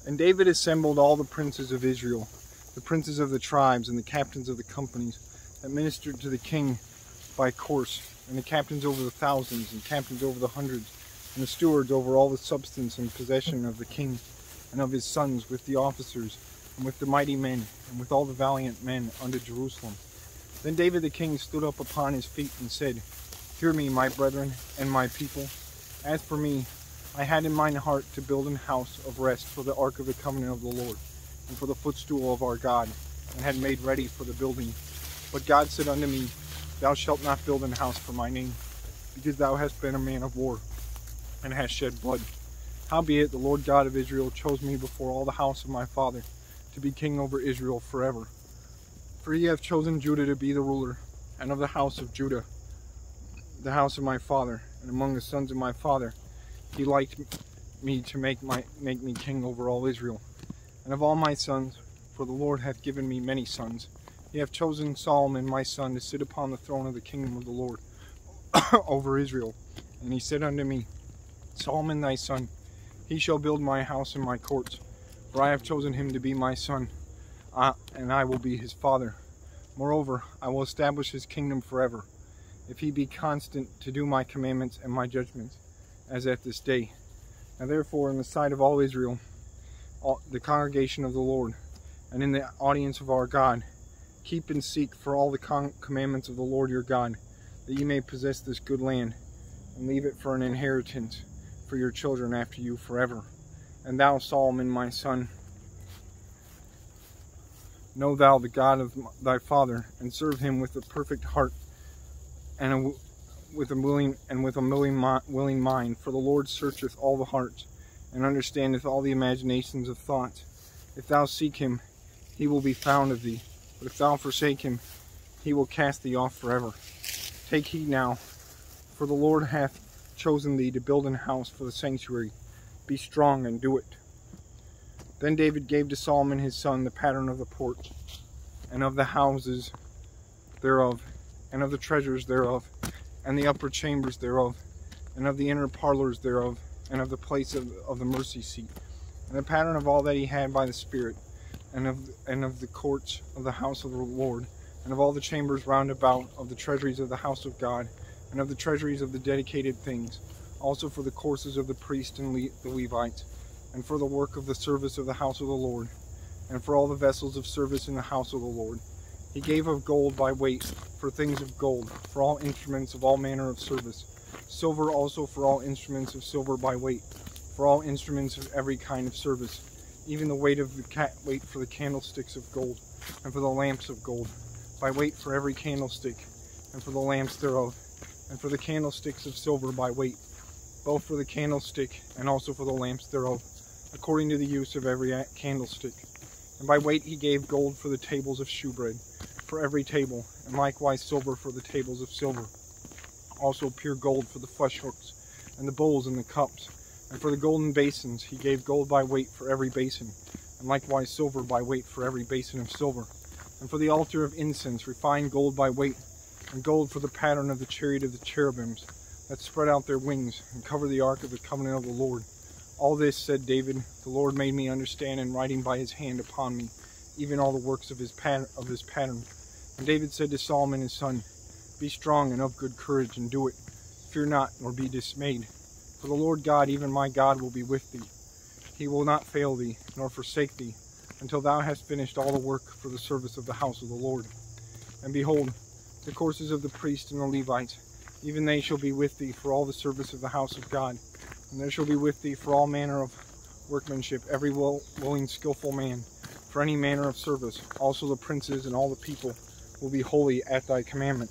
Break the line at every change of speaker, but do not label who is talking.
And David assembled all the princes of Israel, the princes of the tribes, and the captains of the companies that ministered to the king by course, and the captains over the thousands, and captains over the hundreds, and the stewards over all the substance and possession of the king and of his sons, with the officers, and with the mighty men, and with all the valiant men unto Jerusalem. Then David the king stood up upon his feet and said, Hear me, my brethren and my people. As for me, I had in mine heart to build an house of rest for the ark of the covenant of the Lord, and for the footstool of our God, and had made ready for the building. But God said unto me, Thou shalt not build an house for my name, because thou hast been a man of war, and hast shed blood. Howbeit the Lord God of Israel chose me before all the house of my father to be king over Israel forever. For he hath chosen Judah to be the ruler, and of the house of Judah, the house of my father, and among the sons of my father, he liked me to make me king over all Israel. And of all my sons, for the Lord hath given me many sons, he hath chosen Solomon my son to sit upon the throne of the kingdom of the Lord over Israel. And he said unto me, Solomon thy son, he shall build my house and my courts, for I have chosen him to be my son, and I will be his father. Moreover, I will establish his kingdom forever, if he be constant to do my commandments and my judgments, as at this day. Now therefore, in the sight of all Israel, the congregation of the Lord, and in the audience of our God, keep and seek for all the commandments of the Lord your God, that ye may possess this good land, and leave it for an inheritance for your children after you forever. And thou, Solomon my son, know thou the God of thy father, and serve him with a perfect heart, and with a willing mind. For the Lord searcheth all the hearts, and understandeth all the imaginations of thoughts. If thou seek him, he will be found of thee. But if thou forsake him, he will cast thee off forever. Take heed now, for the Lord hath chosen thee to build an house for the sanctuary. Be strong and do it. Then David gave to Solomon his son the pattern of the porch, and of the houses thereof, and of the treasures thereof, and the upper chambers thereof, and of the inner parlors thereof, and of the place of the mercy seat, and the pattern of all that he had by the Spirit, and of the courts of the house of the Lord, and of all the chambers round about, of the treasuries of the house of God, and of the treasuries of the dedicated things, also for the courses of the priests and the Levites, and for the work of the service of the house of the Lord, and for all the vessels of service in the house of the Lord. He gave of gold by weight, for things of gold, for all instruments of all manner of service, silver also for all instruments of silver by weight, for all instruments of every kind of service, even the weight for the candlesticks of gold, and for the lamps of gold, by weight for every candlestick, and for the lamps thereof, and for the candlesticks of silver by weight, both for the candlestick and also for the lamps thereof, according to the use of every candlestick. And by weight he gave gold for the tables of shewbread, for every table, and likewise silver for the tables of silver. Also pure gold for the flesh hooks, and the bowls and the cups. And for the golden basins he gave gold by weight for every basin, and likewise silver by weight for every basin of silver. And for the altar of incense refined gold by weight, and gold for the pattern of the chariot of the cherubims, that spread out their wings, and cover the ark of the covenant of the Lord. All this, said David, the Lord made me understand in writing by his hand upon me, even all the works of this pattern. And David said to Solomon his son, Be strong and of good courage, and do it. Fear not, nor be dismayed. For the Lord God, even my God, will be with thee. He will not fail thee, nor forsake thee, until thou hast finished all the work for the service of the house of the Lord. And behold, the courses of the priests and the Levites, even they shall be with thee for all the service of the house of God. And there shall be with thee for all manner of workmanship, every willing, skillful man, for any manner of service. Also the princes and all the people will be holy at thy commandment.